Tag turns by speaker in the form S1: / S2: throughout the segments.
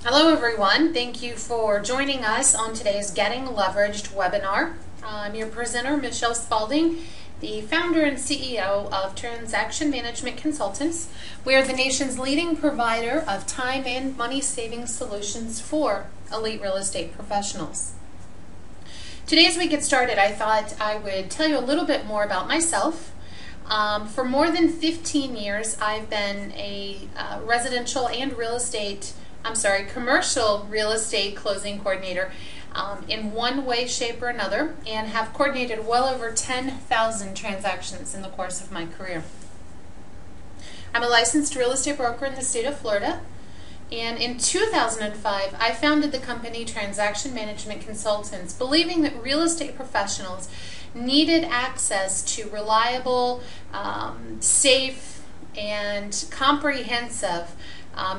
S1: Hello everyone, thank you for joining us on today's Getting Leveraged webinar. I'm your presenter, Michelle Spalding, the founder and CEO of Transaction Management Consultants. We are the nation's leading provider of time and money saving solutions for elite real estate professionals. Today as we get started, I thought I would tell you a little bit more about myself. For more than 15 years, I've been a residential and commercial real estate closing coordinator in one way, shape, or another, and have coordinated well over 10,000 transactions in the course of my career. I'm a licensed real estate broker in the state of Florida, and in 2005, I founded the company Transaction Management Consultants, believing that real estate professionals needed access to reliable, safe, and comprehensive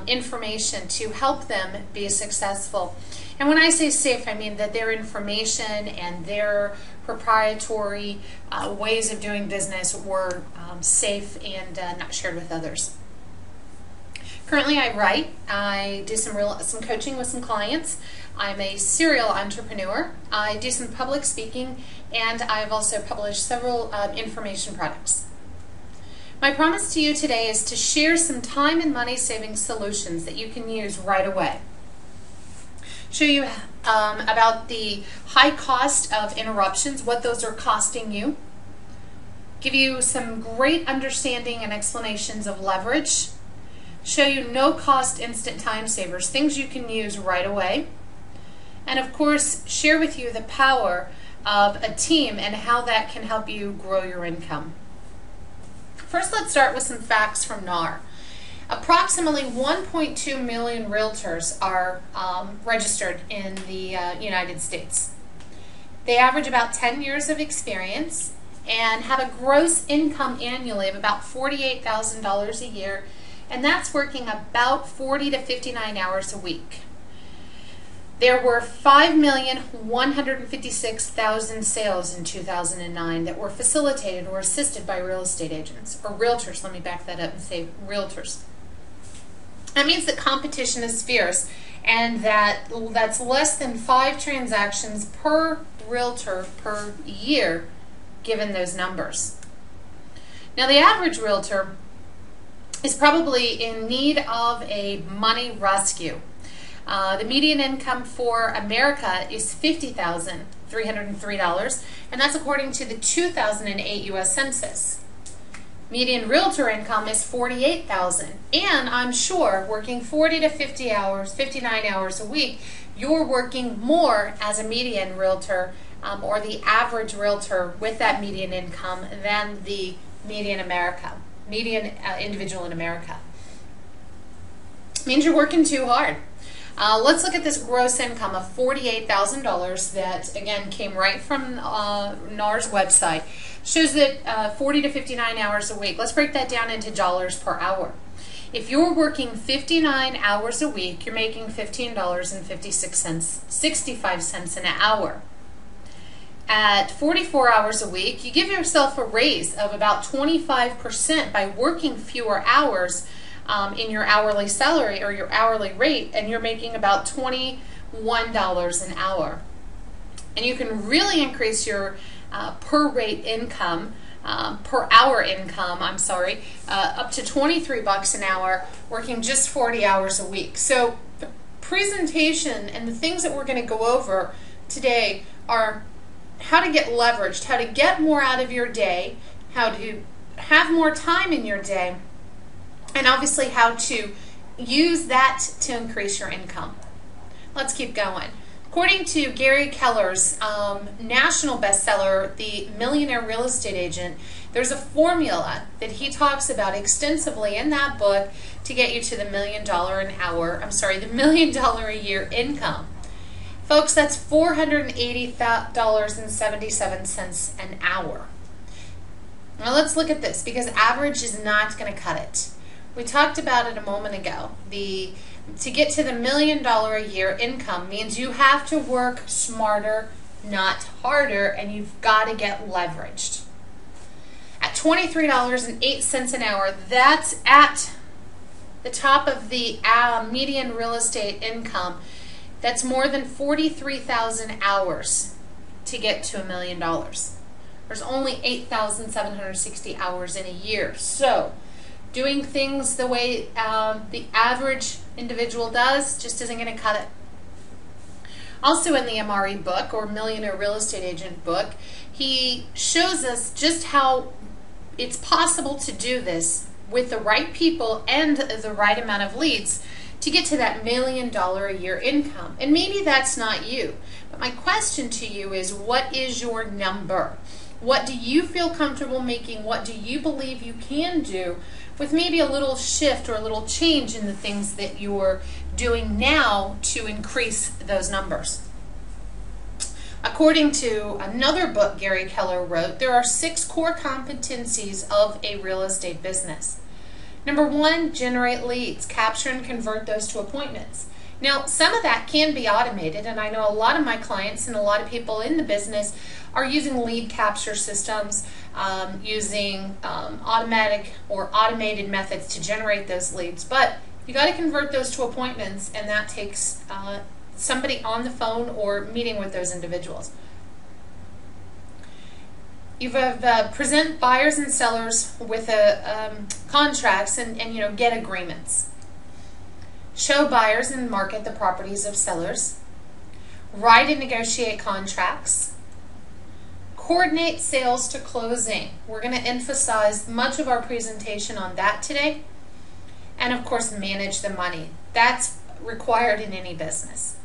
S1: information to help them be successful. And when I say safe, I mean that their information and their proprietary ways of doing business were safe and not shared with others. Currently I write, I do some coaching with some clients, I'm a serial entrepreneur, I do some public speaking, and I've also published several information products. My promise to you today is to share some time and money saving solutions that you can use right away. Show you about the high cost of interruptions, what those are costing you. Give you some great understanding and explanations of leverage. Show you no cost instant time savers, things you can use right away. And of course, share with you the power of a team and how that can help you grow your income. First, let's start with some facts from NAR. Approximately 1.2 million realtors are registered in the United States. They average about 10 years of experience and have a gross income annually of about $48,000 a year, and that's working about 40 to 59 hours a week. There were 5,156,000 sales in 2009 that were facilitated or assisted by real estate agents, or realtors. Let me back that up and say realtors. That means that competition is fierce and that's less than 5 transactions per realtor per year, given those numbers. Now the average realtor is probably in need of a money rescue. The median income for America is $50,303, and that's according to the 2008 U.S. Census. Median realtor income is $48,000, and I'm sure working 40 to 50 hours, 59 hours a week, you're working more as a median realtor or the average realtor with that median income than the median individual in America. It means you're working too hard. Let's look at this gross income of $48,000 that, again, came right from NAR's website. Shows that 40 to 59 hours a week. Let's break that down into dollars per hour. If you're working 59 hours a week, you're making $15.56, 65 cents an hour. At 44 hours a week, you give yourself a raise of about 25% by working fewer hours in your hourly salary or your hourly rate, and you're making about $21 an hour. And you can really increase your per hour income, up to $23 an hour, working just 40 hours a week. So the presentation and the things that we're going to go over today are how to get leveraged, how to get more out of your day, how to have more time in your day, and obviously how to use that to increase your income. Let's keep going. According to Gary Keller's national bestseller, The Millionaire Real Estate Agent, there's a formula that he talks about extensively in that book to get you to the $1 million the $1 million a year income. Folks, that's $480.77 an hour. Now let's look at this, because average is not going to cut it. We talked about it a moment ago. To get to the $1 million a year income means you have to work smarter, not harder, and you've got to get leveraged. At $23.08 an hour, that's at the top of the median real estate income, that's more than 43,000 hours to get to $1 million. There's only 8,760 hours in a year. So doing things the way the average individual does just isn't going to cut it. Also in the MRE book, or Millionaire Real Estate Agent book, he shows us just how it's possible to do this with the right people and the right amount of leads to get to that $1 million a year income. And maybe that's not you, but my question to you is, what is your number? What do you feel comfortable making? What do you believe you can do with maybe a little shift or a little change in the things that you're doing now to increase those numbers? According to another book Gary Keller wrote, there are 6 core competencies of a real estate business. Number 1, generate leads. Capture and convert those to appointments. Now, some of that can be automated, and I know a lot of my clients and a lot of people in the business are using lead capture systems, using automatic or automated methods to generate those leads. But you got to convert those to appointments, and that takes somebody on the phone or meeting with those individuals. You present buyers and sellers with contracts and get agreements. Show buyers and market the properties of sellers. Write and negotiate contracts. Coordinate sales to closing. We're going to emphasize much of our presentation on that today. And of course, manage the money. That's required in any business.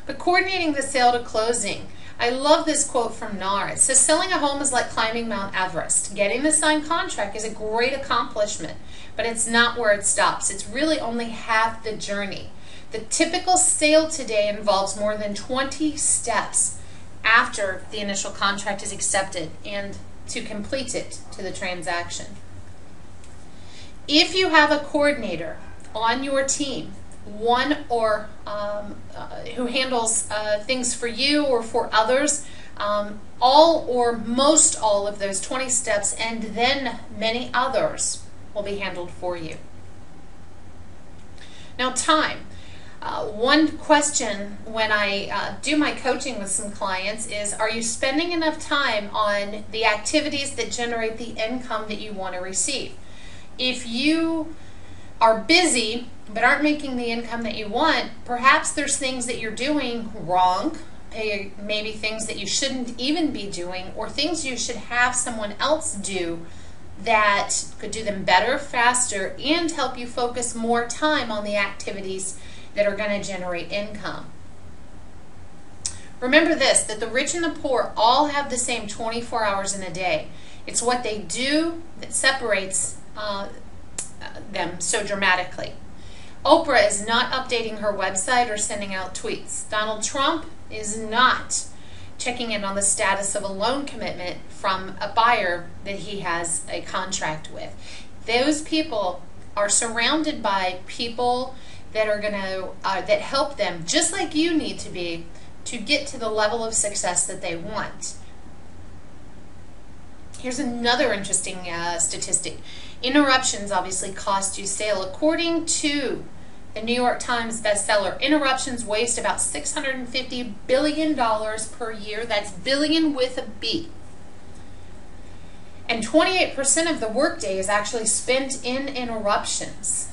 S1: But coordinating the sale to closing, I love this quote from NAR. It says, selling a home is like climbing Mount Everest. Getting the signed contract is a great accomplishment, but it's not where it stops. It's really only half the journey. The typical sale today involves more than 20 steps after the initial contract is accepted and to complete it to the transaction. If you have a coordinator on your team, one or who handles things for you or for others, all or most all of those 20 steps and then many others will be handled for you. Now, time. One question when I do my coaching with some clients is, are you spending enough time on the activities that generate the income that you want to receive? If you are busy but aren't making the income that you want, perhaps there's things that you're doing wrong, maybe things that you shouldn't even be doing, or things you should have someone else do that could do them better, faster, and help you focus more time on the activities that are going to generate income. Remember this, that the rich and the poor all have the same 24 hours in a day. It's what they do that separates them so dramatically. Oprah is not updating her website or sending out tweets. Donald Trump is not checking in on the status of a loan commitment from a buyer that he has a contract with. Those people are surrounded by people that are going to that help them, just like you need to be, to get to the level of success that they want. Here's another interesting statistic. Interruptions obviously cost you sale. According to the New York Times bestseller, interruptions waste about $650 billion per year. That's billion with a B. And 28% of the workday is actually spent in interruptions.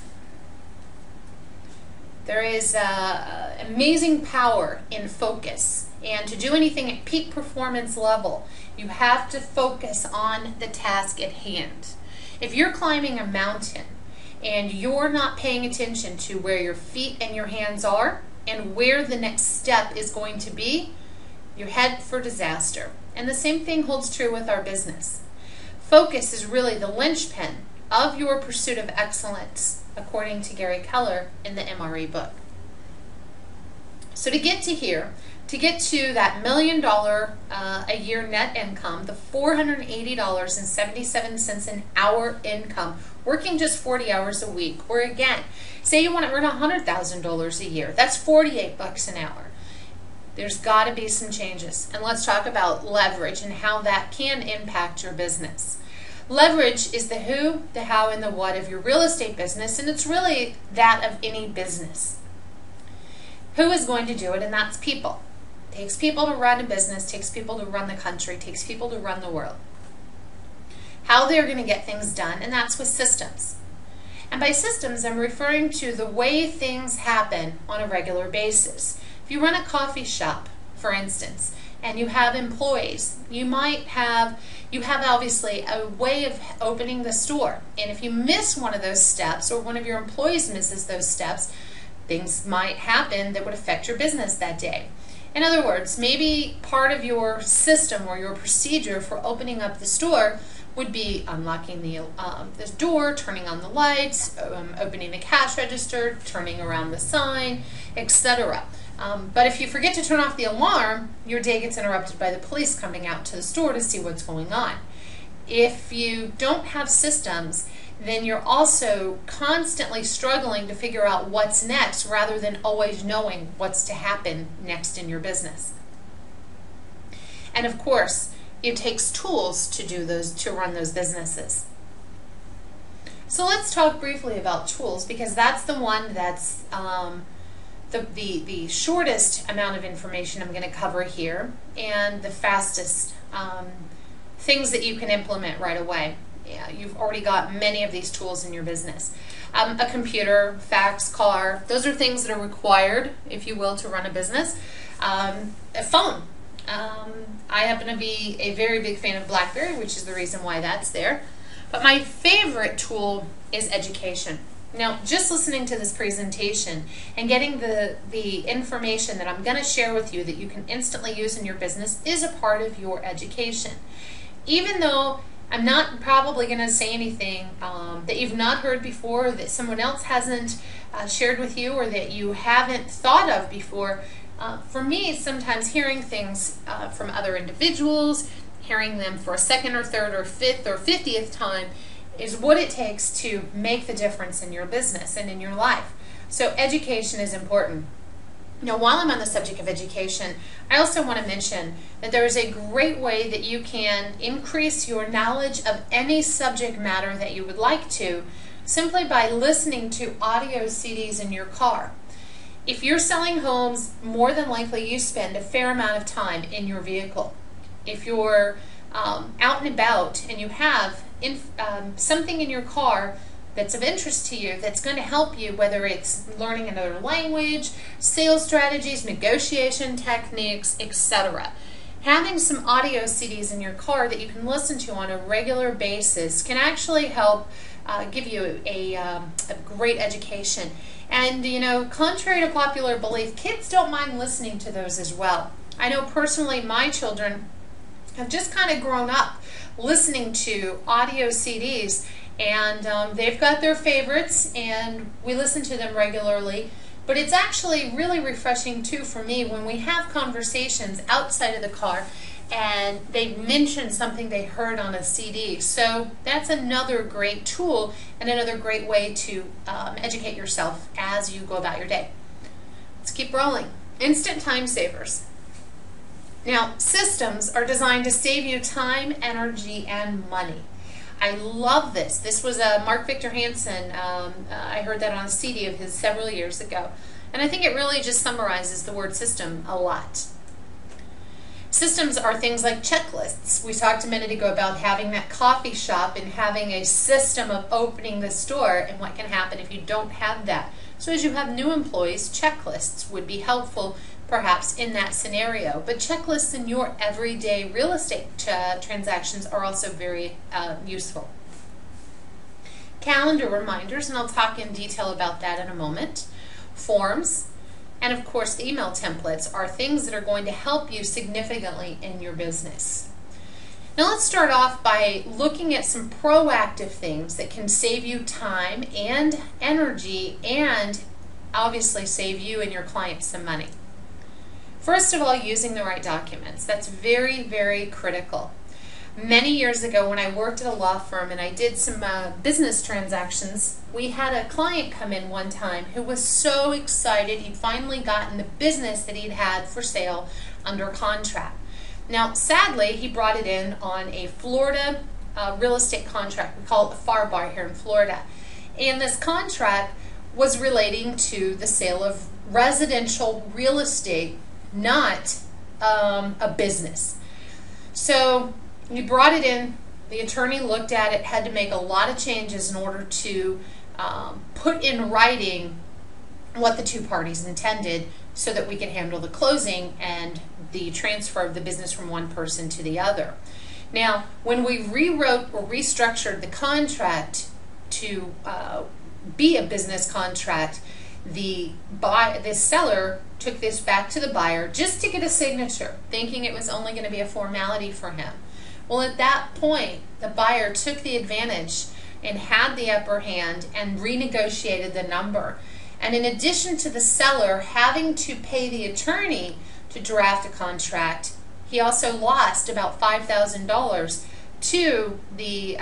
S1: There is amazing power in focus. And to do anything at peak performance level, you have to focus on the task at hand. If you're climbing a mountain and you're not paying attention to where your feet and your hands are and where the next step is going to be, you're headed for disaster. And the same thing holds true with our business. Focus is really the linchpin of your pursuit of excellence, according to Gary Keller in the MRE book. So to get to here, to get to that $1 million a year net income, the $480.77 an hour income, working just 40 hours a week, or again, say you want to earn $100,000 a year, that's 48 bucks an hour. There's got to be some changes. And let's talk about leverage and how that can impact your business. Leverage is the who, the how, and the what of your real estate business, and it's really that of any business. Who is going to do it? And that's people. It takes people to run a business, takes people to run the country, takes people to run the world. How they're going to get things done, and that's with systems. And by systems, I'm referring to the way things happen on a regular basis. If you run a coffee shop, for instance, and you have employees, you have obviously a way of opening the store. And if you miss one of those steps, or one of your employees misses those steps, things might happen that would affect your business that day. In other words, maybe part of your system or your procedure for opening up the store would be unlocking the door, turning on the lights, opening the cash register, turning around the sign, etc. But if you forget to turn off the alarm, your day gets interrupted by the police coming out to the store to see what's going on. If you don't have systems, then you're also constantly struggling to figure out what's next rather than always knowing what's to happen next in your business. And of course, it takes tools to run those businesses. So let's talk briefly about tools, because that's the one that's the shortest amount of information I'm going to cover here, and the fastest things that you can implement right away. Yeah, you've already got many of these tools in your business. A computer, fax, car, those are things that are required, if you will, to run a business. A phone. I happen to be a very big fan of BlackBerry, which is the reason why that's there. But my favorite tool is education. Now, just listening to this presentation and getting the information that I'm going to share with you that you can instantly use in your business is a part of your education. Even though I'm not probably going to say anything that you've not heard before, that someone else hasn't shared with you, or that you haven't thought of before, for me, sometimes hearing things from other individuals, hearing them for a second or third or fifth or 50th time is what it takes to make the difference in your business and in your life. So education is important. Now, while I'm on the subject of education, I also want to mention that there is a great way that you can increase your knowledge of any subject matter that you would like to, simply by listening to audio CDs in your car. If you're selling homes, more than likely you spend a fair amount of time in your vehicle. If you're out and about and you have something in your car that's of interest to you, that's going to help you, whether it's learning another language, sales strategies, negotiation techniques, etc. Having some audio CDs in your car that you can listen to on a regular basis can actually help give you a great education. And, you know, contrary to popular belief, kids don't mind listening to those as well. I know personally my children have just kind of grown up listening to audio CDs, and they've got their favorites, and we listen to them regularly. But it's actually really refreshing too for me when we have conversations outside of the car and they mention something they heard on a CD. So that's another great tool and another great way to educate yourself as you go about your day. Let's keep rolling. Instant time savers. Now, systems are designed to save you time, energy, and money. I love this. This was Mark Victor Hansen. I heard that on a CD of his several years ago. And I think it really just summarizes the word system a lot. Systems are things like checklists. We talked a minute ago about having that coffee shop and having a system of opening the store and what can happen if you don't have that. So as you have new employees, checklists would be helpful perhaps in that scenario. But checklists in your everyday real estate transactions are also very useful. Calendar reminders, and I'll talk in detail about that in a moment. Forms, and of course email templates are things that are going to help you significantly in your business. Now let's start off by looking at some proactive things that can save you time and energy and obviously save you and your clients some money. First of all, using the right documents. That's very, very critical. Many years ago when I worked at a law firm and I did some business transactions, we had a client come in one time who was so excited he'd finally gotten the business that he'd had for sale under contract. Now, sadly, he brought it in on a Florida real estate contract. We call it the FAR bar here in Florida. And this contract was relating to the sale of residential real estate, not a business. So we brought it in, the attorney looked at it, had to make a lot of changes in order to put in writing what the two parties intended so that we could handle the closing and the transfer of the business from one person to the other. Now, when we rewrote or restructured the contract to be a business contract, the seller took this back to the buyer just to get a signature, thinking it was only going to be a formality for him. Well, at that point, the buyer took the advantage and had the upper hand and renegotiated the number. And in addition to the seller having to pay the attorney to draft a contract, he also lost about $5,000 to the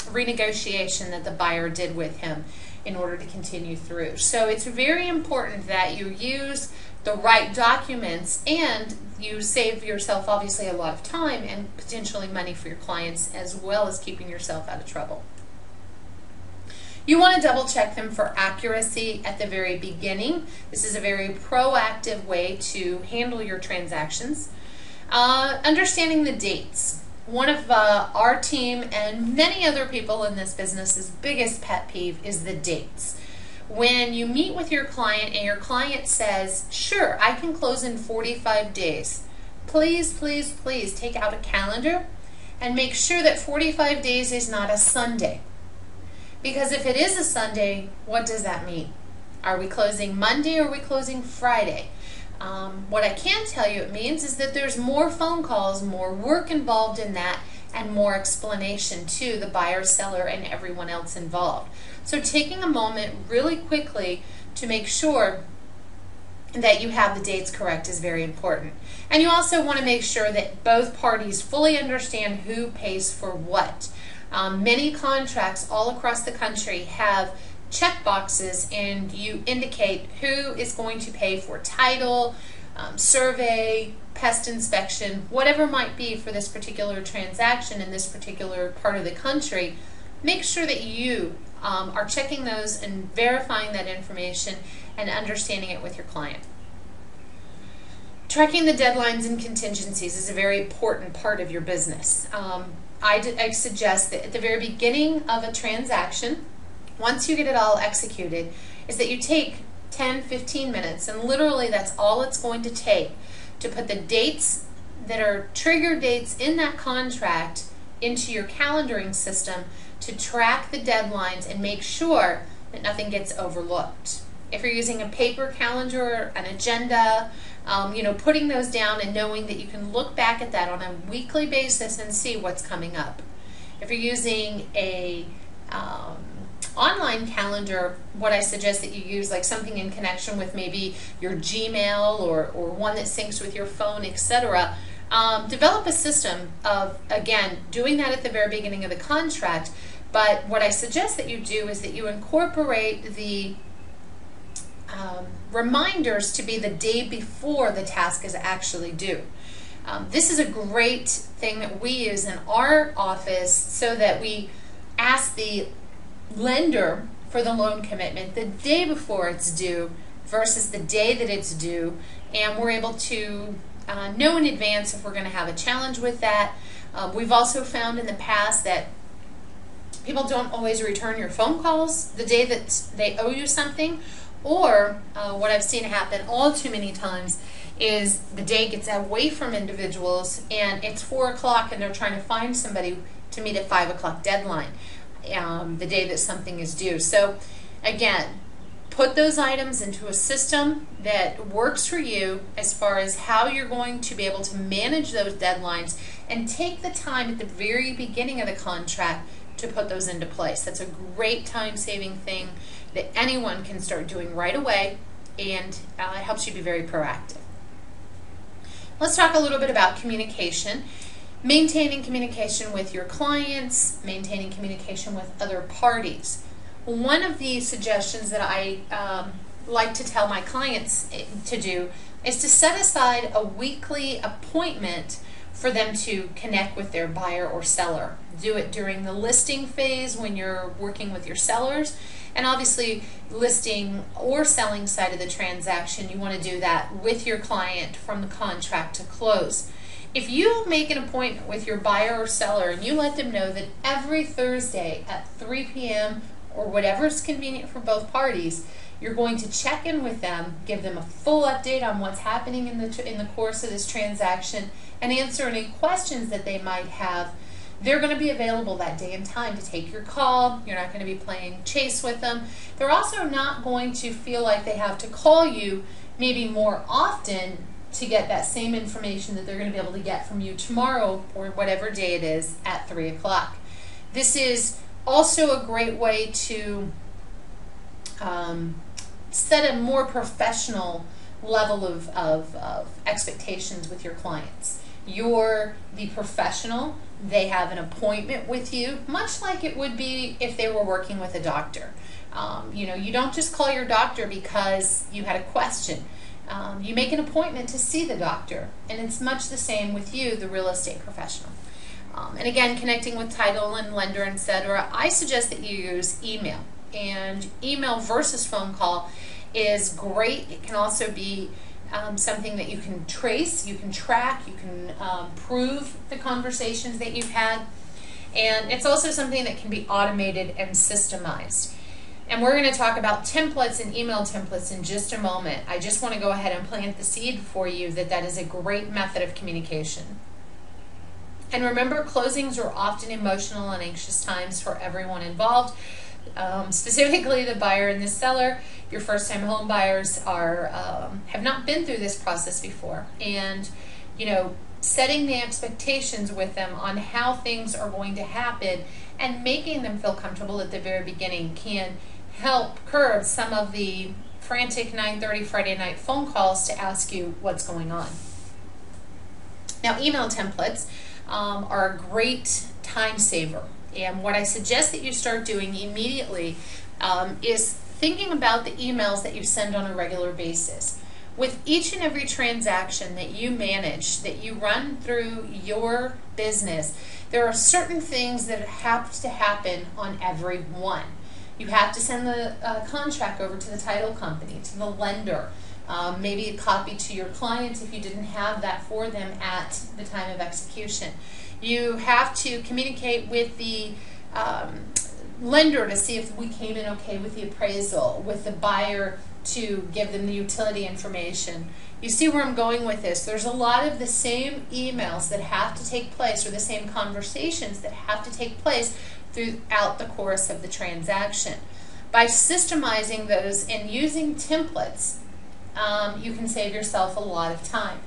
S1: renegotiation that the buyer did with him in order to continue through. So it's very important that you use the right documents and you save yourself obviously a lot of time and potentially money for your clients, as well as keeping yourself out of trouble. You want to double check them for accuracy at the very beginning. This is a very proactive way to handle your transactions. Understanding the dates. One of our team and many other people in this business's biggest pet peeve is the dates. When you meet with your client and your client says, sure, I can close in 45 days, please, please, please take out a calendar and make sure that 45 days is not a Sunday. Because if it is a Sunday, what does that mean? Are we closing Monday or are we closing Friday? What I can tell you it means is that there's more phone calls, more work involved in that, and more explanation to the buyer, seller, and everyone else involved. So taking a moment really quickly to make sure that you have the dates correct is very important. And you also want to make sure that both parties fully understand who pays for what. Many contracts all across the country have check boxes, and you indicate who is going to pay for title, survey, pest inspection, whatever might be for this particular transaction in this particular part of the country. Make sure that you are checking those and verifying that information and understanding it with your client. Tracking the deadlines and contingencies is a very important part of your business. I suggest that at the very beginning of a transaction, once you get it all executed, is that you take 10-15 minutes, and literally that's all it's going to take to put the dates that are trigger dates in that contract into your calendaring system to track the deadlines and make sure that nothing gets overlooked. If you're using a paper calendar, an agenda, putting those down and knowing that you can look back at that on a weekly basis and see what's coming up. If you're using a online calendar, what I suggest that you use, like something in connection with maybe your Gmail or one that syncs with your phone, etc. Develop a system of, again, doing that at the very beginning of the contract. But what I suggest that you do is that you incorporate the reminders to be the day before the task is actually due. This is a great thing that we use in our office so that we ask the lender for the loan commitment the day before it's due versus the day that it's due, and we're able to know in advance if we're going to have a challenge with that. We've also found in the past that people don't always return your phone calls the day that they owe you something, or what I've seen happen all too many times is the day gets away from individuals and it's 4 o'clock and they're trying to find somebody to meet a 5 o'clock deadline, the day that something is due. So again, put those items into a system that works for you as far as how you're going to be able to manage those deadlines, and take the time at the very beginning of the contract to put those into place. That's a great time-saving thing that anyone can start doing right away, and it helps you be very proactive. Let's talk a little bit about communication. Maintaining communication with your clients, maintaining communication with other parties. One of the suggestions that I like to tell my clients to do is to set aside a weekly appointment for them to connect with their buyer or seller. Do it during the listing phase when you're working with your sellers, and obviously listing or selling side of the transaction, you want to do that with your client from the contract to close. If you make an appointment with your buyer or seller and you let them know that every Thursday at 3 p.m. or whatever is convenient for both parties, you're going to check in with them, give them a full update on what's happening in the course of this transaction, and answer any questions that they might have. They're going to be available that day and time to take your call. You're not going to be playing chase with them. They're also not going to feel like they have to call you maybe more often to get that same information that they're going to be able to get from you tomorrow or whatever day it is at 3 o'clock. This is also a great way to set a more professional level of expectations with your clients. You're the professional. They have an appointment with you, much like it would be if they were working with a doctor. You don't just call your doctor because you had a question. You make an appointment to see the doctor, and it's much the same with you, the real estate professional. And again, connecting with title and lender, etc., I suggest that you use email. And email versus phone call is great. It can also be something that you can trace, you can track, you can prove the conversations that you've had. And it's also something that can be automated and systemized. And we're going to talk about templates and email templates in just a moment. I just want to go ahead and plant the seed for you that that is a great method of communication. And remember, closings are often emotional and anxious times for everyone involved. Specifically the buyer and the seller. Your first-time home buyers have not been through this process before, and setting the expectations with them on how things are going to happen and making them feel comfortable at the very beginning can help curb some of the frantic 9:30 Friday night phone calls to ask you what's going on. Now, email templates are a great time saver. And what I suggest that you start doing immediately is thinking about the emails that you send on a regular basis. With each and every transaction that you manage, that you run through your business, there are certain things that have to happen on every one. You have to send the contract over to the title company, to the lender, maybe a copy to your client if you didn't have that for them at the time of execution. You have to communicate with the lender to see if we came in okay with the appraisal, with the buyer to give them the utility information. You see where I'm going with this. There's a lot of the same emails that have to take place, or the same conversations that have to take place throughout the course of the transaction. By systemizing those and using templates, you can save yourself a lot of time.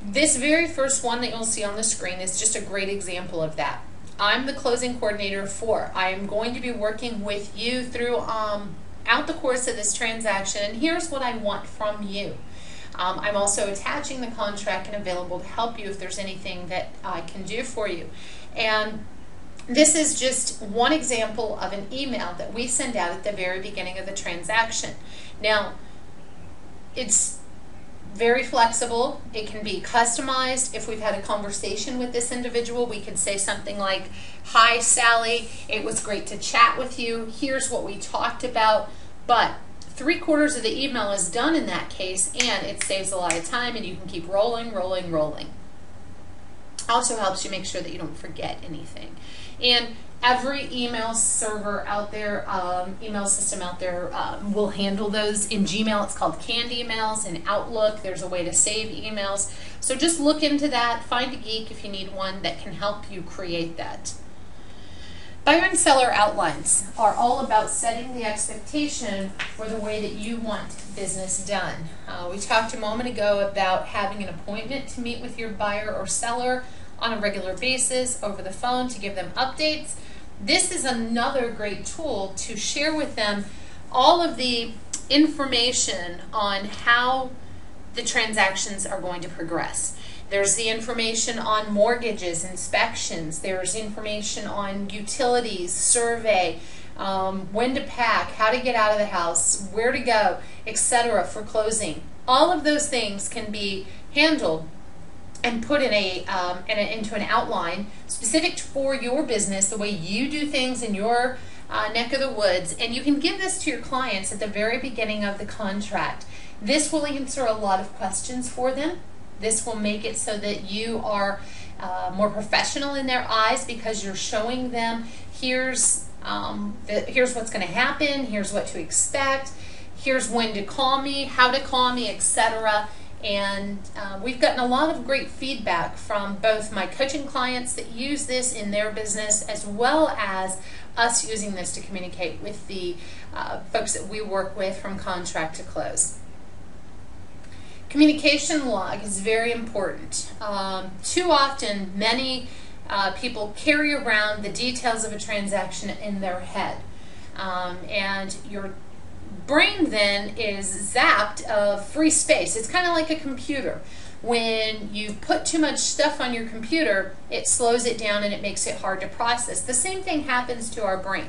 S1: This very first one that you'll see on the screen is just a great example of that. I'm the closing coordinator for. I am going to be working with you throughout the course of this transaction, and here's what I want from you. I'm also attaching the contract and available to help you if there's anything that I can do for you. And this is just one example of an email that we send out at the very beginning of the transaction. Now, it's very flexible. It can be customized. If we've had a conversation with this individual, we could say something like, "Hi, Sally, it was great to chat with you. Here's what we talked about." But 3/4 of the email is done in that case, and it saves a lot of time, and you can keep rolling, rolling, rolling. Also helps you make sure that you don't forget anything. And every email server out there, email system out there will handle those. In Gmail, it's called canned emails. In Outlook, there's a way to save emails. So just look into that. Find a geek if you need one that can help you create that. Buyer and seller outlines are all about setting the expectation for the way that you want business done. We talked a moment ago about having an appointment to meet with your buyer or seller on a regular basis over the phone to give them updates. This is another great tool to share with them all of the information on how the transactions are going to progress. There's the information on mortgages, inspections. There's information on utilities, survey, when to pack, how to get out of the house, where to go, etc. for closing. All of those things can be handled and put into an outline specific for your business, the way you do things in your neck of the woods, and you can give this to your clients at the very beginning of the contract. This will answer a lot of questions for them. This will make it so that you are more professional in their eyes, because you're showing them here's what's going to happen, here's what to expect, here's when to call me, how to call me, etc. And we've gotten a lot of great feedback from both my coaching clients that use this in their business, as well as us using this to communicate with the folks that we work with from contract to close. Communication log is very important. Too often, many people carry around the details of a transaction in their head, and your brain then is zapped of free space. It's kind of like a computer. When you put too much stuff on your computer, it slows it down and it makes it hard to process. The same thing happens to our brain.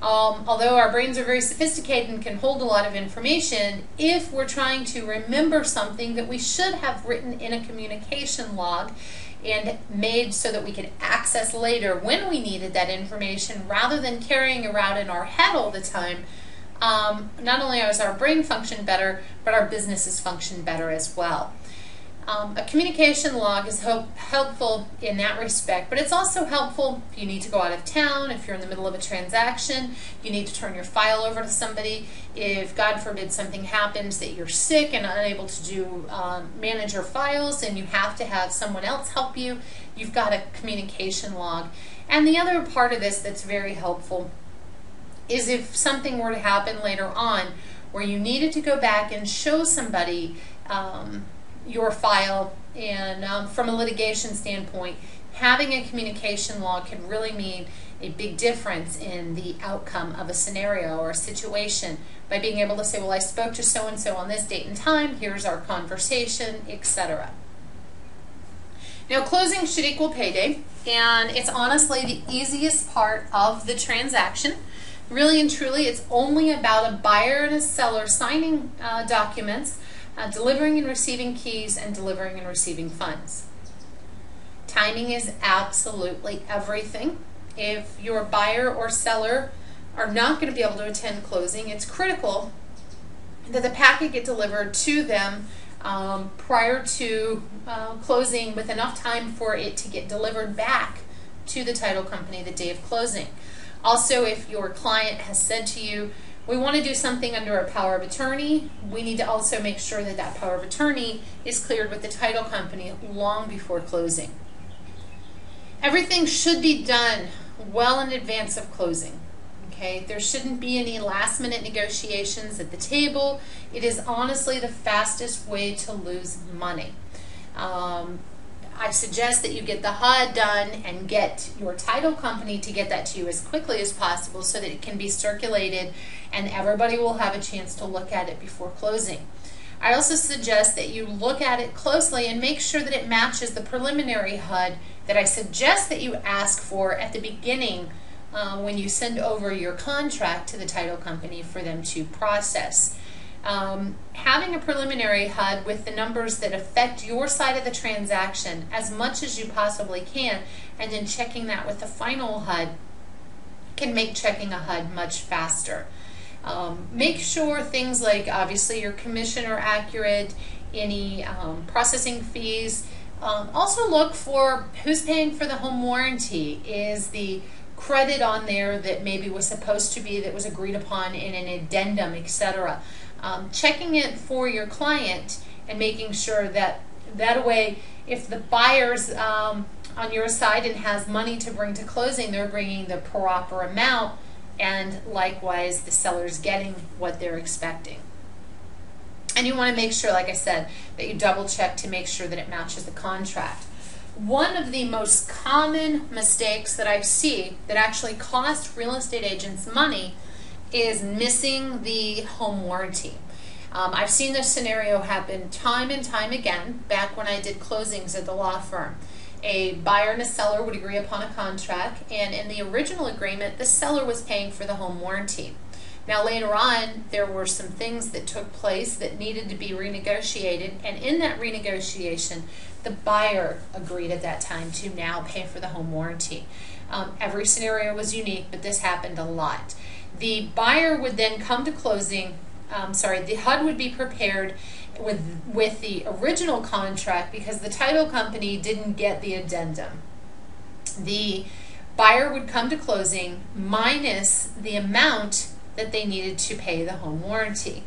S1: Although our brains are very sophisticated and can hold a lot of information, if we're trying to remember something that we should have written in a communication log and made so that we could access later when we needed that information, rather than carrying it around in our head all the time, not only does our brain function better, but our businesses function better as well. A communication log is helpful in that respect, but it's also helpful if you need to go out of town, if you're in the middle of a transaction, you need to turn your file over to somebody, if God forbid something happens that you're sick and unable to manage your files and you have to have someone else help you, you've got a communication log. And the other part of this that's very helpful is if something were to happen later on where you needed to go back and show somebody your file, and from a litigation standpoint, having a communication log can really mean a big difference in the outcome of a scenario or a situation, by being able to say, well, I spoke to so-and-so on this date and time, here's our conversation, etc. Now, closing should equal payday, and it's honestly the easiest part of the transaction. Really and truly, it's only about a buyer and a seller signing documents, delivering and receiving keys, and delivering and receiving funds. Timing is absolutely everything. If your buyer or seller are not going to be able to attend closing, it's critical that the packet get delivered to them prior to closing, with enough time for it to get delivered back to the title company the day of closing. Also, if your client has said to you, we want to do something under a power of attorney, we need to also make sure that that power of attorney is cleared with the title company long before closing. Everything should be done well in advance of closing. Okay? There shouldn't be any last-minute negotiations at the table. It is honestly the fastest way to lose money. I suggest that you get the HUD done and get your title company to get that to you as quickly as possible, so that it can be circulated and everybody will have a chance to look at it before closing. I also suggest that you look at it closely and make sure that it matches the preliminary HUD that I suggest that you ask for at the beginning when you send over your contract to the title company for them to process. Having a preliminary HUD with the numbers that affect your side of the transaction as much as you possibly can, and then checking that with the final HUD, can make checking a HUD much faster. Make sure things like, obviously, your commission are accurate, any processing fees. Also look for who's paying for the home warranty. Is the credit on there that maybe was supposed to be, that was agreed upon in an addendum, etc. Checking it for your client and making sure that way, if the buyer's on your side and has money to bring to closing, they're bringing the proper amount, and likewise the seller's getting what they're expecting. And you want to make sure, like I said, that you double check to make sure that it matches the contract. One of the most common mistakes that I see that actually cost real estate agents money is missing the home warranty. I've seen this scenario happen time and time again back when I did closings at the law firm. A buyer and a seller would agree upon a contract, and in the original agreement, the seller was paying for the home warranty. Now later on, there were some things that took place that needed to be renegotiated, and in that renegotiation, the buyer agreed at that time to now pay for the home warranty. Every scenario was unique, but this happened a lot. The buyer would then come to closing, the HUD would be prepared with the original contract because the title company didn't get the addendum. The buyer would come to closing minus the amount that they needed to pay the home warranty.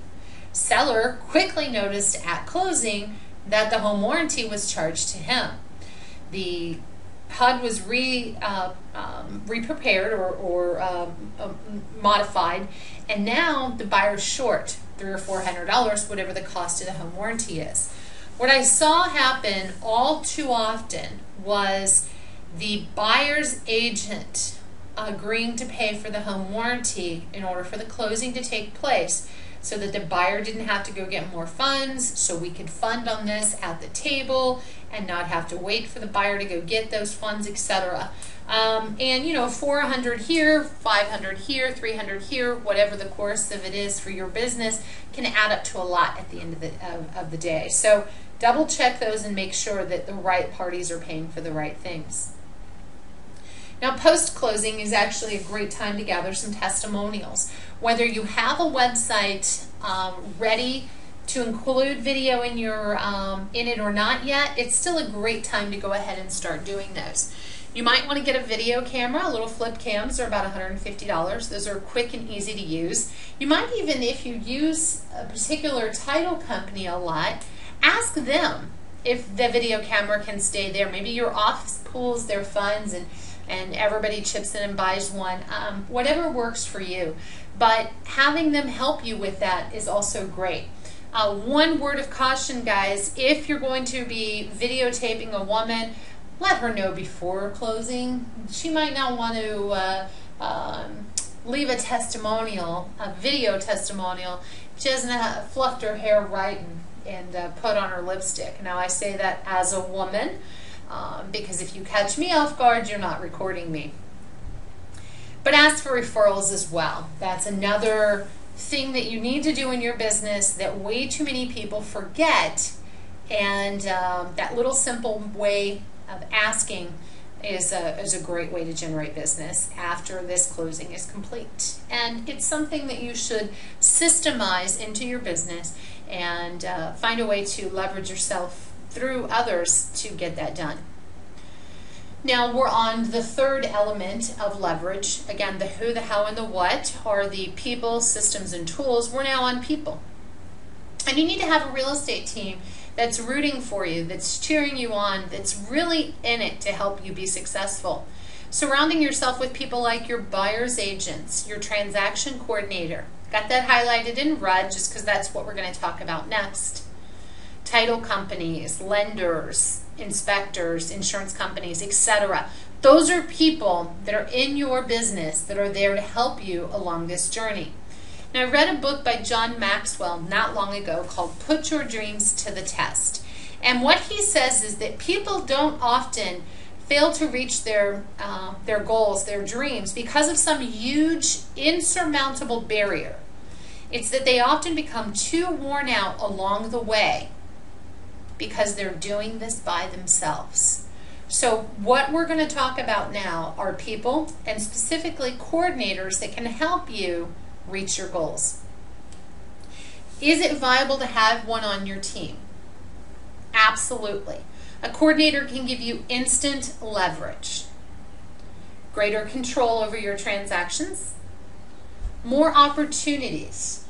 S1: Seller quickly noticed at closing that the home warranty was charged to him. The HUD was re-prepared or modified, and now the buyer's short $300 or $400, whatever the cost of the home warranty is. What I saw happen all too often was the buyer's agent agreeing to pay for the home warranty in order for the closing to take place, so that the buyer didn't have to go get more funds, so we could fund on this at the table and not have to wait for the buyer to go get those funds, etc. And you know, 400 here, 500 here, 300 here, whatever the course of it is for your business, can add up to a lot at the end of the day. So double check those and make sure that the right parties are paying for the right things. Now, post-closing is actually a great time to gather some testimonials. Whether you have a website ready to include video in it or not yet, it's still a great time to go ahead and start doing those. You might want to get a video camera. Little flip cams are about $150. Those are quick and easy to use. You might even, if you use a particular title company a lot, ask them if the video camera can stay there. Maybe your office pools their funds and everybody chips in and buys one. Whatever works for you. But having them help you with that is also great. One word of caution, guys, if you're going to be videotaping a woman, let her know before closing. She might not want to leave a testimonial, a video testimonial. She hasn't fluffed her hair right and put on her lipstick. Now, I say that as a woman, because if you catch me off guard, you're not recording me. But ask for referrals as well. That's another thing that you need to do in your business that way too many people forget, and that little simple way of asking is a great way to generate business after this closing is complete. And it's something that you should systemize into your business and find a way to leverage yourself through others to get that done. Now we're on the third element of leverage. Again, the who, the how, and the what are the people, systems, and tools. We're now on people. And you need to have a real estate team that's rooting for you, that's cheering you on, that's really in it to help you be successful. Surrounding yourself with people like your buyer's agents, your transaction coordinator. Got that highlighted in red just because that's what we're going to talk about next. Title companies, lenders, inspectors, insurance companies, etc. Those are people that are in your business that are there to help you along this journey. Now, I read a book by John Maxwell not long ago called Put Your Dreams to the Test. And what he says is that people don't often fail to reach their goals, their dreams, because of some huge, insurmountable barrier. It's that they often become too worn out along the way because they're doing this by themselves. So what we're going to talk about now are people, and specifically coordinators, that can help you reach your goals. Is it viable to have one on your team? Absolutely. A coordinator can give you instant leverage, greater control over your transactions, more opportunities,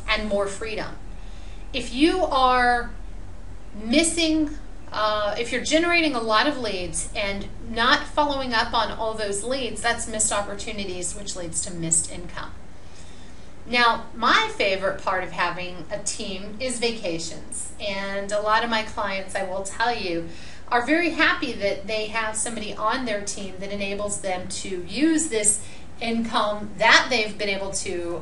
S1: and more freedom. If you are missing, if you're generating a lot of leads and not following up on all those leads, that's missed opportunities, which leads to missed income. Now, my favorite part of having a team is vacations. And a lot of my clients, I will tell you, are very happy that they have somebody on their team that enables them to use this income that they've been able to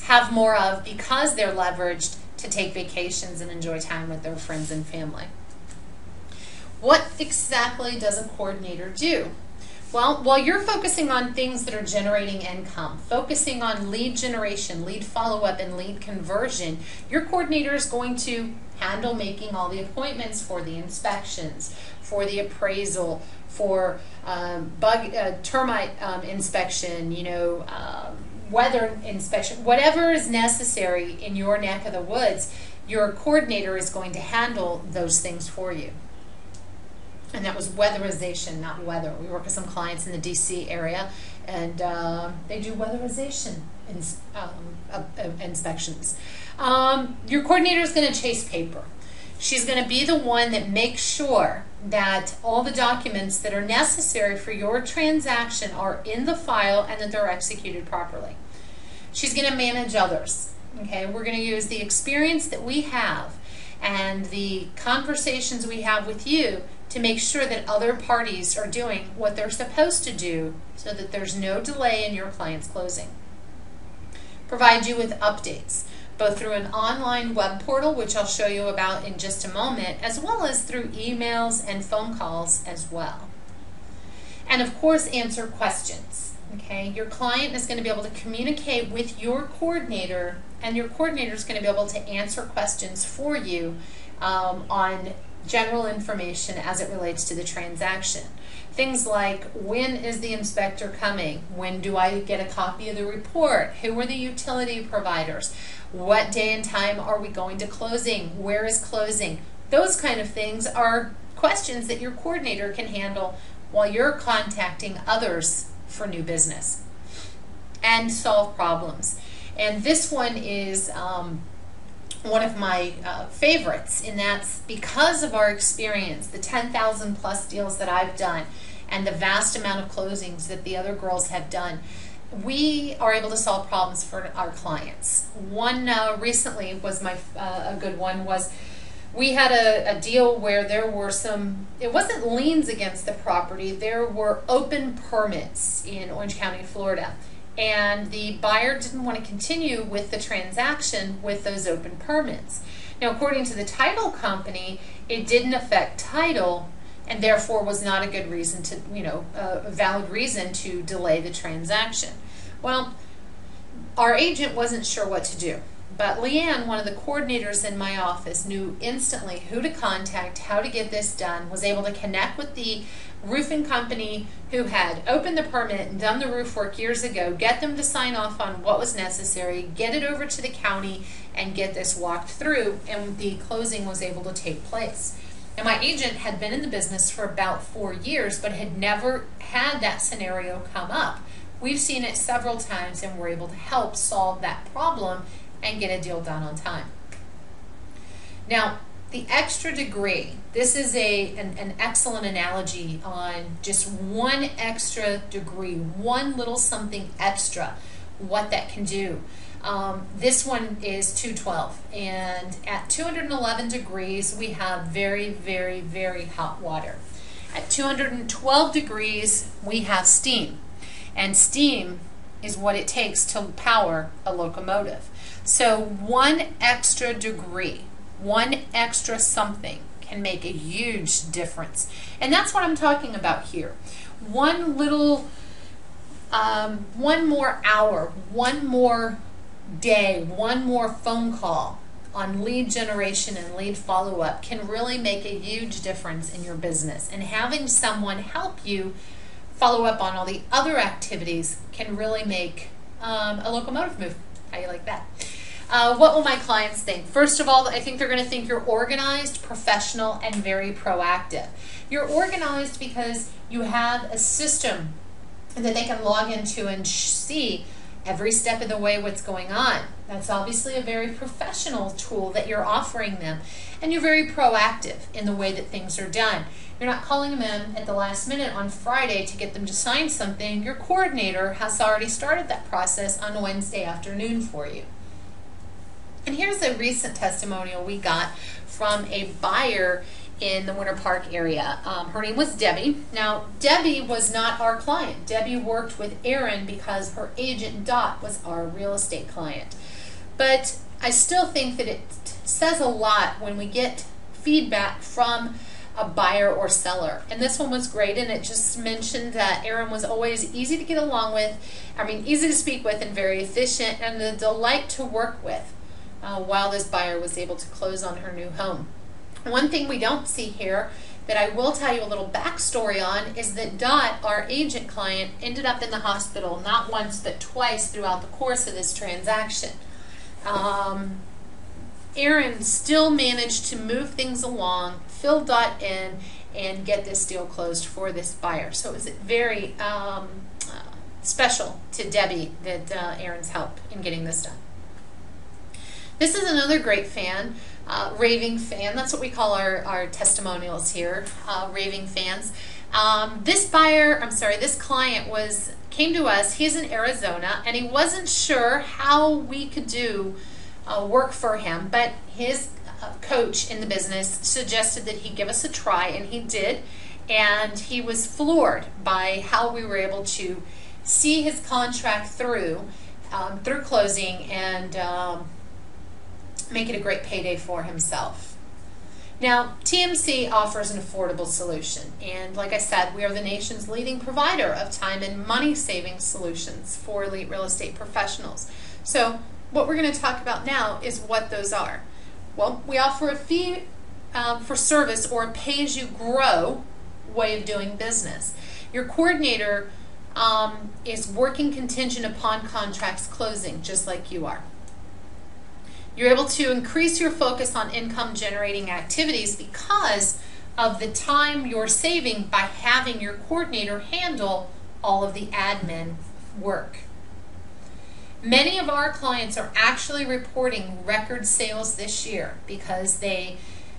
S1: have more of because they're leveraged to take vacations and enjoy time with their friends and family. What exactly does a coordinator do? Well, while you're focusing on things that are generating income, focusing on lead generation, lead follow-up, and lead conversion, your coordinator is going to handle making all the appointments for the inspections, for the appraisal, for termite inspection, weather inspection, whatever is necessary in your neck of the woods, your coordinator is going to handle those things for you. And that was weatherization, not weather. We work with some clients in the DC area, and they do weatherization inspections. Your coordinator is going to chase paper. She's going to be the one that makes sure that all the documents that are necessary for your transaction are in the file and that they're executed properly. She's going to manage others. Okay, we're going to use the experience that we have and the conversations we have with you to make sure that other parties are doing what they're supposed to do so that there's no delay in your client's closing. Provide you with updates, both through an online web portal, which I'll show you about in just a moment, as well as through emails and phone calls as well. And of course, answer questions. Okay, your client is going to be able to communicate with your coordinator, and your coordinator is going to be able to answer questions for you on general information as it relates to the transaction. Things like, when is the inspector coming? When do I get a copy of the report? Who are the utility providers? What day and time are we going to closing? Where is closing? Those kind of things are questions that your coordinator can handle while you're contacting others for new business. And solve problems. And this one is one of my favorites, and that's because of our experience, the 10,000 plus deals that I've done and the vast amount of closings that the other girls have done. We are able to solve problems for our clients. One recently was a good one was we had a deal where there were some, it wasn't liens against the property, there were open permits in Orange County, Florida. And the buyer didn't want to continue with the transaction with those open permits. Now, according to the title company, it didn't affect title and therefore was not a good reason to, a valid reason to delay the transaction. Well, our agent wasn't sure what to do. But Leanne, one of the coordinators in my office, knew instantly who to contact, how to get this done, was able to connect with the roofing company who had opened the permit and done the roof work years ago, get them to sign off on what was necessary, get it over to the county, and get this walked through, and the closing was able to take place. And my agent had been in the business for about 4 years, but had never had that scenario come up. We've seen it several times, and we're able to help solve that problem and get a deal done on time. Now, the extra degree, this is an excellent analogy on just one extra degree, one little something extra, what that can do. This one is 212, and at 211 degrees, we have very, very, very hot water. At 212 degrees, we have steam, and steam is what it takes to power a locomotive. So one extra degree, one extra something can make a huge difference. And that's what I'm talking about here. One little, one more hour, one more day, one more phone call on lead generation and lead follow-up can really make a huge difference in your business. And having someone help you follow up on all the other activities can really make a locomotive move. How you like that? What will my clients think? First of all, I think they're going to think you're organized, professional, and very proactive. You're organized because you have a system that they can log into and see every step of the way what's going on. That's obviously a very professional tool that you're offering them. And you're very proactive in the way that things are done. You're not calling them in at the last minute on Friday to get them to sign something. Your coordinator has already started that process on Wednesday afternoon for you. And here's a recent testimonial we got from a buyer in the Winter Park area. Her name was Debbie. Now, Debbie was not our client. Debbie worked with Aaron because her agent Dot was our real estate client. But I still think that it says a lot when we get feedback from a buyer or seller. And this one was great, and it just mentioned that Aaron was always easy to get along with, easy to speak with, and very efficient, and a delight to work with while this buyer was able to close on her new home. One thing we don't see here that I will tell you a little backstory on is that Dot, our agent client, ended up in the hospital not once but twice throughout the course of this transaction. Aaron still managed to move things along, fill Dot in, and get this deal closed for this buyer. So it was very special to Debbie that Aaron's help in getting this done. This is another great fan, Raving Fan. That's what we call our testimonials here, Raving Fans. This client came to us. He's in Arizona, and he wasn't sure how we could do work for him, but his coach in the business suggested that he give us a try, and he did, and he was floored by how we were able to see his contract through closing and make it a great payday for himself. Now, TMC offers an affordable solution, and like I said, we are the nation's leading provider of time and money saving solutions for elite real estate professionals. So what we're going to talk about now is what those are. Well, we offer a fee for service, or a pay-as-you-grow way of doing business. Your coordinator is working contingent upon contracts closing, just like you are. You're able to increase your focus on income-generating activities because of the time you're saving by having your coordinator handle all of the admin work. Many of our clients are actually reporting record sales this year because they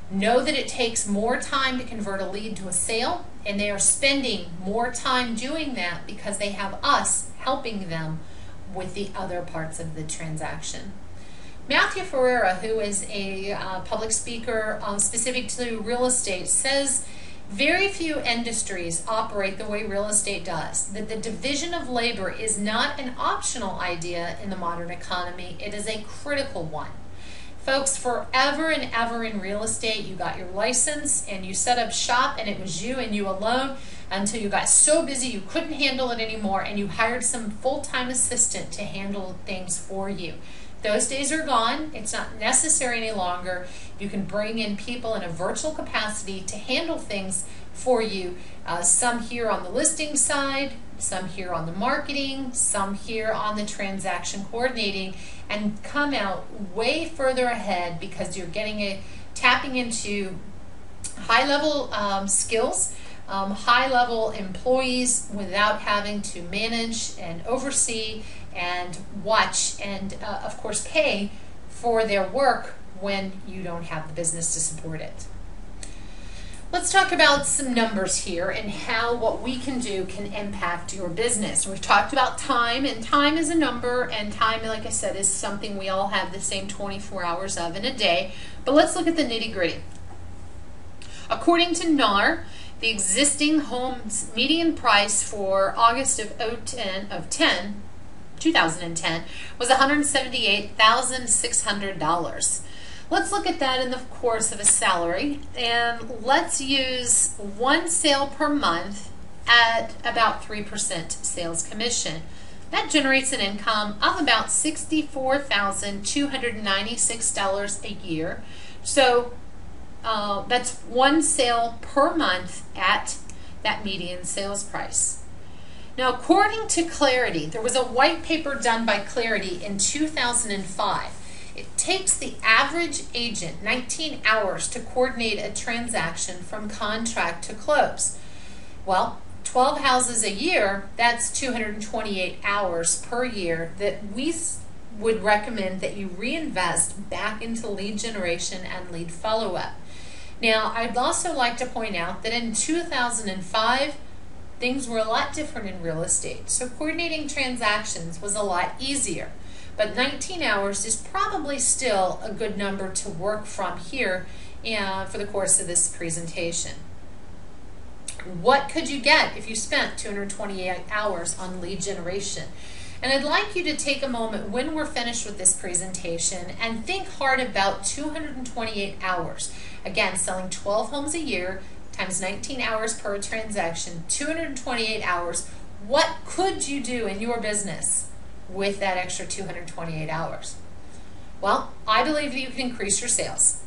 S1: know that it takes more time to convert a lead to a sale, and they are spending more time doing that because they have us helping them with the other parts of the transaction. Matthew Ferreira, who is a public speaker specific to real estate, says very few industries operate the way real estate does, that the division of labor is not an optional idea in the modern economy, it is a critical one. Folks, forever and ever in real estate, you got your license and you set up shop, and it was you and you alone until you got so busy you couldn't handle it anymore, and you hired some full-time assistant to handle things for you. Those days are gone. It's not necessary any longer. You can bring in people in a virtual capacity to handle things for you. Some here on the listing side, some here on the marketing, some here on the transaction coordinating, and come out way further ahead because you're tapping into high-level skills, high-level employees without having to manage and oversee and watch and, of course, pay for their work when you don't have the business to support it. Let's talk about some numbers here and how what we can do can impact your business. We've talked about time, and time is a number, and time, like I said, is something we all have the same 24 hours of in a day. But let's look at the nitty-gritty. According to NAR, the existing home's median price for August of 2010 was $178,600. Let's look at that in the course of a salary, and let's use one sale per month at about 3% sales commission. That generates an income of about $64,296 a year. So that's one sale per month at that median sales price. Now, according to Kellery, there was a white paper done by Kellery in 2005. It takes the average agent 19 hours to coordinate a transaction from contract to close. Well, 12 houses a year, that's 228 hours per year that we would recommend that you reinvest back into lead generation and lead follow-up. Now, I'd also like to point out that in 2005, things were a lot different in real estate, so coordinating transactions was a lot easier. But 19 hours is probably still a good number to work from here for the course of this presentation. What could you get if you spent 228 hours on lead generation? And I'd like you to take a moment when we're finished with this presentation and think hard about 228 hours. Again, selling 12 homes a year times 19 hours per transaction, 228 hours. What could you do in your business with that extra 228 hours? Well, I believe that you can increase your sales.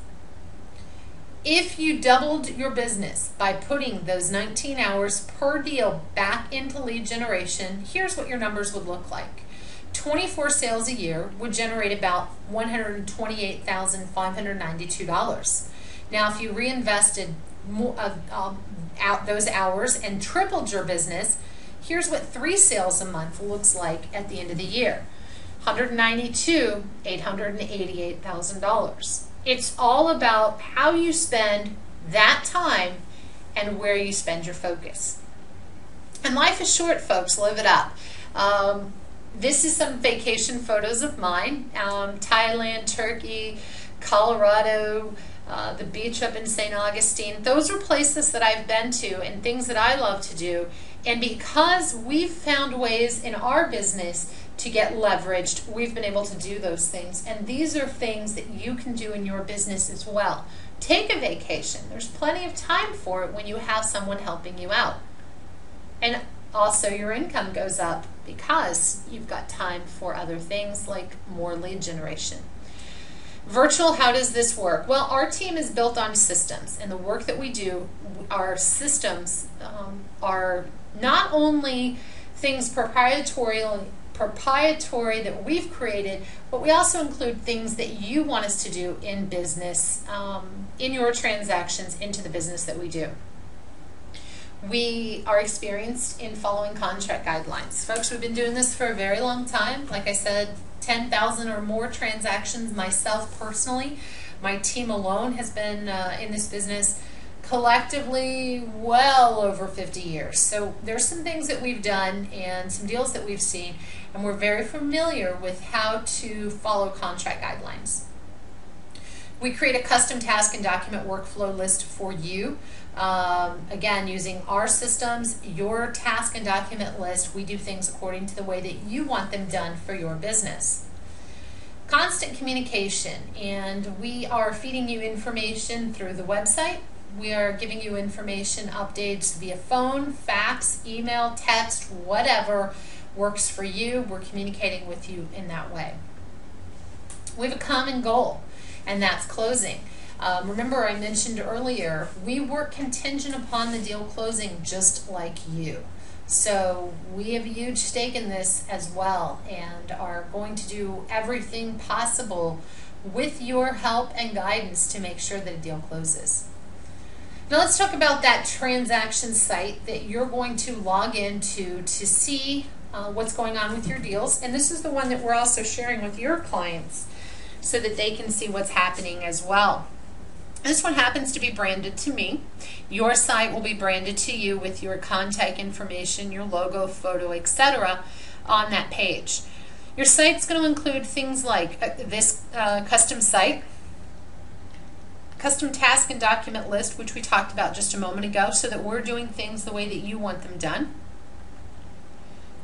S1: If you doubled your business by putting those 19 hours per deal back into lead generation, here's what your numbers would look like. 24 sales a year would generate about $128,592. Now, if you reinvested out those hours and tripled your business, here's what 3 sales a month looks like at the end of the year. $192,888,000. It's all about how you spend that time and where you spend your focus. And life is short, folks. Live it up. This is some vacation photos of mine. Thailand, Turkey, Colorado, the beach up in St. Augustine. Those are places that I've been to and things that I love to do. And because we've found ways in our business to get leveraged, we've been able to do those things. And these are things that you can do in your business as well. Take a vacation. There's plenty of time for it when you have someone helping you out. And also your income goes up because you've got time for other things like more lead generation. Virtual, how does this work? Well, our team is built on systems, and the work that we do, our systems are not only things proprietary that we've created, but we also include things that you want us to do in business, in your transactions into the business that we do. We are experienced in following contract guidelines. Folks, we've been doing this for a very long time. Like I said, 10,000 or more transactions myself personally. My team alone has been in this business collectively well over 50 years. So there's some things that we've done and some deals that we've seen, and we're very familiar with how to follow contract guidelines. We create a custom task and document workflow list for you. Again, using our systems, your task and document list, we do things according to the way that you want them done for your business. Constant communication, and we are feeding you information through the website. We are giving you information updates via phone, fax, email, text, whatever works for you. We're communicating with you in that way. We have a common goal, and that's closing. Remember, I mentioned earlier, we work contingent upon the deal closing just like you. So we have a huge stake in this as well and are going to do everything possible with your help and guidance to make sure that a deal closes. Now let's talk about that transaction site that you're going to log into to see what's going on with your deals. And this is the one that we're also sharing with your clients so that they can see what's happening as well. This one happens to be branded to me. Your site will be branded to you with your contact information, your logo, photo, etc. on that page. Your site's going to include things like this custom site, custom task and document list, which we talked about just a moment ago, so that we're doing things the way that you want them done.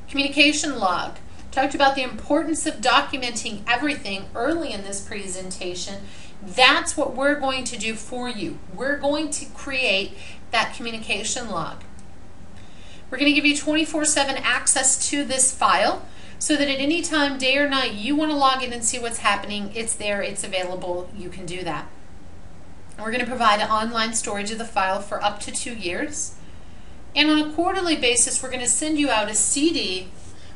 S1: Communication log. Talked about the importance of documenting everything early in this presentation. That's what we're going to do for you. We're going to create that communication log. We're going to give you 24/7 access to this file so that at any time, day or night, you want to log in and see what's happening. It's there, it's available, you can do that. We're going to provide an online storage of the file for up to 2 years. And on a quarterly basis, we're going to send you out a CD,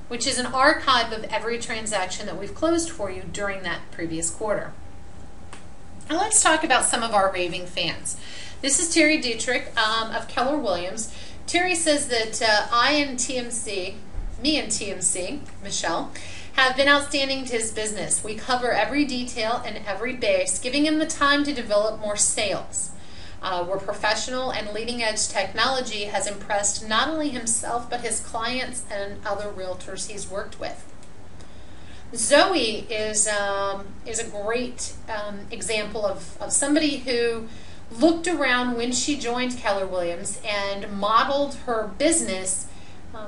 S1: which is an archive of every transaction that we've closed for you during that previous quarter. Now let's talk about some of our raving fans. This is Terry Dietrich of Keller Williams. Terry says that me and TMC, Michelle, have been outstanding to his business. We cover every detail and every base, giving him the time to develop more sales. We're professional, and leading edge technology has impressed not only himself but his clients and other realtors he's worked with. Zoe is a great example of somebody who looked around when she joined Keller Williams and modeled her business,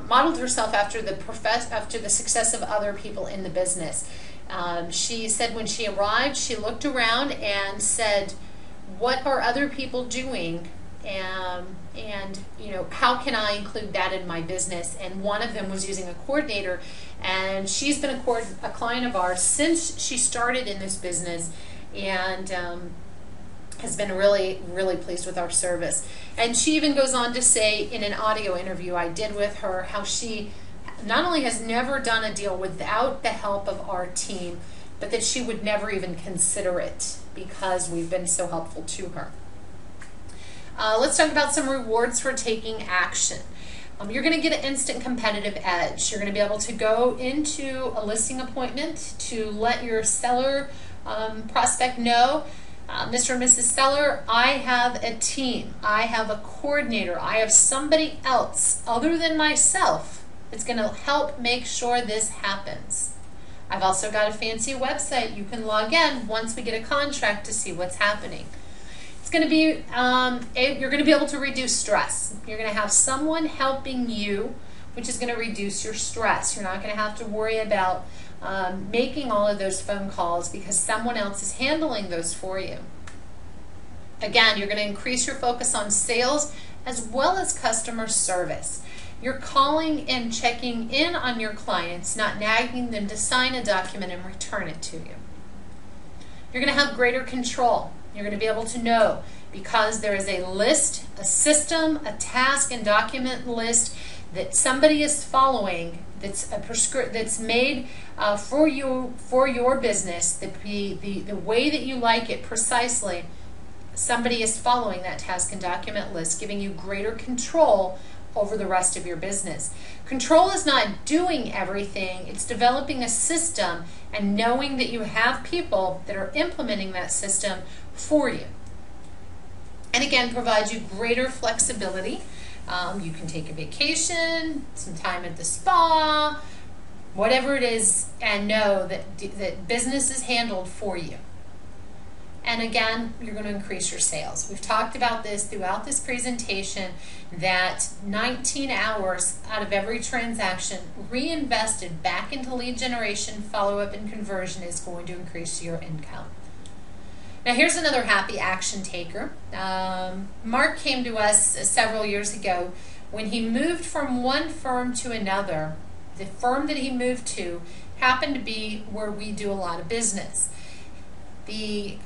S1: modeled herself after the success of other people in the business. She said when she arrived, she looked around and said, what are other people doing and you know, how can I include that in my business? And one of them was using a coordinator, and she's been a client of ours since she started in this business, and has been really, really pleased with our service. And she even goes on to say in an audio interview I did with her how she not only has never done a deal without the help of our team, but that she would never even consider it because we've been so helpful to her. Let's talk about some rewards for taking action. You're going to get an instant competitive edge. You're going to be able to go into a listing appointment to let your seller prospect know, Mr. and Mrs. Seller, I have a team. I have a coordinator. I have somebody else other than myself that's going to help make sure this happens. I've also got a fancy website you can log in once we get a contract to see what's happening. It's going to be, you're going to be able to reduce stress. You're going to have someone helping you, which is going to reduce your stress. You're not going to have to worry about making all of those phone calls because someone else is handling those for you. Again, you're going to increase your focus on sales as well as customer service. You're calling and checking in on your clients, not nagging them to sign a document and return it to you. You're going to have greater control. You're going to be able to know because there is a list, a system, a task and document list that somebody is following that's made for your business, the way that you like it precisely. Somebody is following that task and document list, giving you greater control over the rest of your business. Control is not doing everything, it's developing a system and knowing that you have people that are implementing that system for you. And again, provides you greater flexibility. You can take a vacation, some time at the spa, whatever it is, and know that business is handled for you. And again, you're going to increase your sales. We've talked about this throughout this presentation, that 19 hours out of every transaction reinvested back into lead generation, follow-up, and conversion is going to increase your income. Now here's another happy action taker. Mark came to us several years ago when he moved from one firm to another. The firm that he moved to happened to be where we do a lot of business. The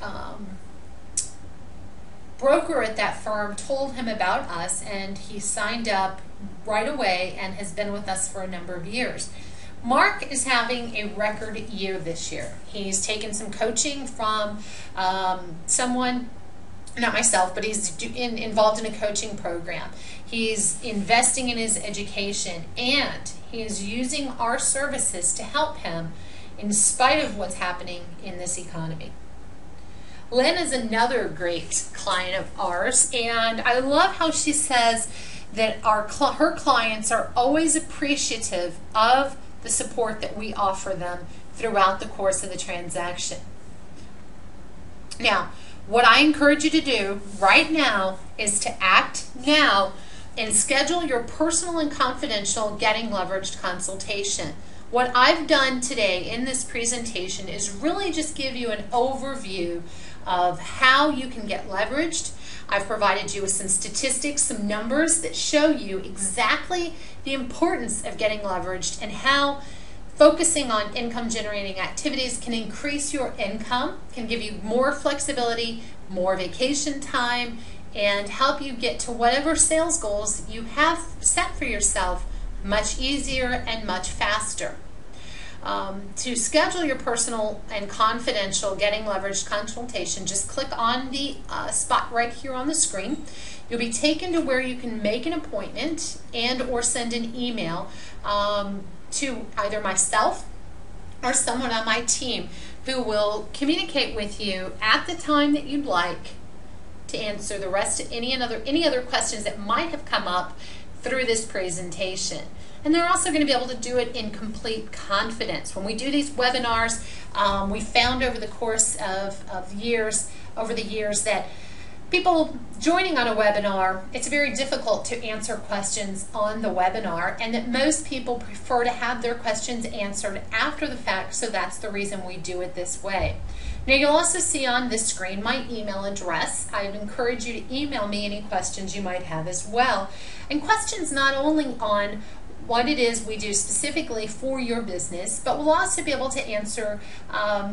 S1: broker at that firm told him about us, and he signed up right away and has been with us for a number of years. Mark is having a record year this year. He's taken some coaching from someone, not myself, but he's involved in a coaching program. He's investing in his education, and he is using our services to help him in spite of what's happening in this economy. Lynn is another great client of ours, and I love how she says that her clients are always appreciative of the support that we offer them throughout the course of the transaction. Now, what I encourage you to do right now is to act now and schedule your personal and confidential Getting Leveraged consultation. What I've done today in this presentation is really just give you an overview of how you can get leveraged. I've provided you with some statistics, some numbers that show you exactly the importance of getting leveraged and how focusing on income generating activities can increase your income, can give you more flexibility, more vacation time, and help you get to whatever sales goals you have set for yourself much easier and much faster. To schedule your personal and confidential Getting Leveraged consultation, just click on the spot right here on the screen. You'll be taken to where you can make an appointment and or send an email to either myself or someone on my team who will communicate with you at the time that you'd like to answer the rest of any other questions that might have come up through this presentation. And they're also going to be able to do it in complete confidence. When we do these webinars, we found over the course of the years that people joining on a webinar, it's very difficult to answer questions on the webinar, and that most people prefer to have their questions answered after the fact, so that's the reason we do it this way. Now you'll also see on this screen my email address. I would encourage you to email me any questions you might have as well. And questions not only on what it is we do specifically for your business, but we'll also be able to answer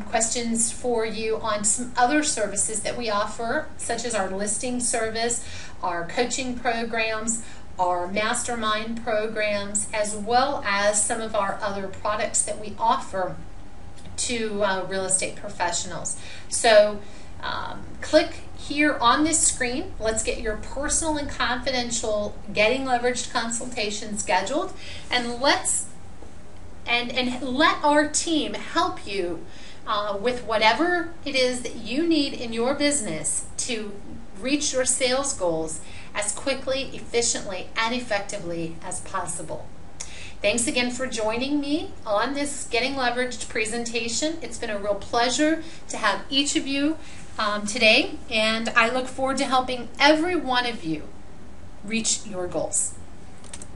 S1: questions for you on some other services that we offer, such as our listing service, our coaching programs, our mastermind programs, as well as some of our other products that we offer to real estate professionals. So click here on this screen. Let's get your personal and confidential Getting Leveraged consultation scheduled, and let our team help you with whatever it is that you need in your business to reach your sales goals as quickly, efficiently, and effectively as possible. Thanks again for joining me on this Getting Leveraged presentation. It's been a real pleasure to have each of you today, and I look forward to helping every one of you reach your goals.